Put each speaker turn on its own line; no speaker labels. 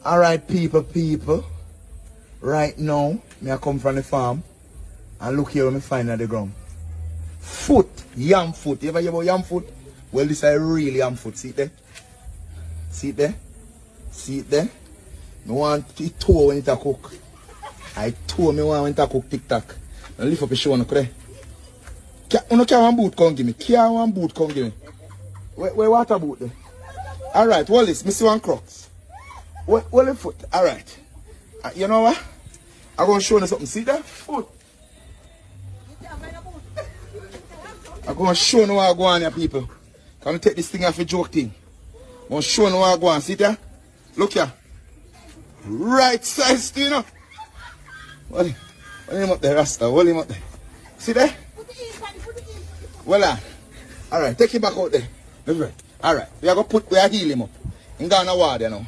Alright, people. Right now, me I come from the farm and look here what me find at the ground. Foot, yam foot. You ever hear about yam foot? Well, this is real yam foot. See it there? See it there? See it there? Me want it toe when it a cook. I toe me want when it a cook tic-tac. Now lift up your show, no there. You no carry one boot, come give me. Carry one boot, come give me. Where water boot there? Alright, well this, me see one crux. Well the foot, alright. You know what? I'm going to show you something. See that foot? I'm going to show you what I go on here, people. Can you take this thing off a joke thing? I'm going to show you what I go on. See that? Look here. Right size, you know. Hold him up there, Rasta. Hold him up there. See that? Voila. Alright, take him back out there. Alright. We are going to heal him up. He's going to water now.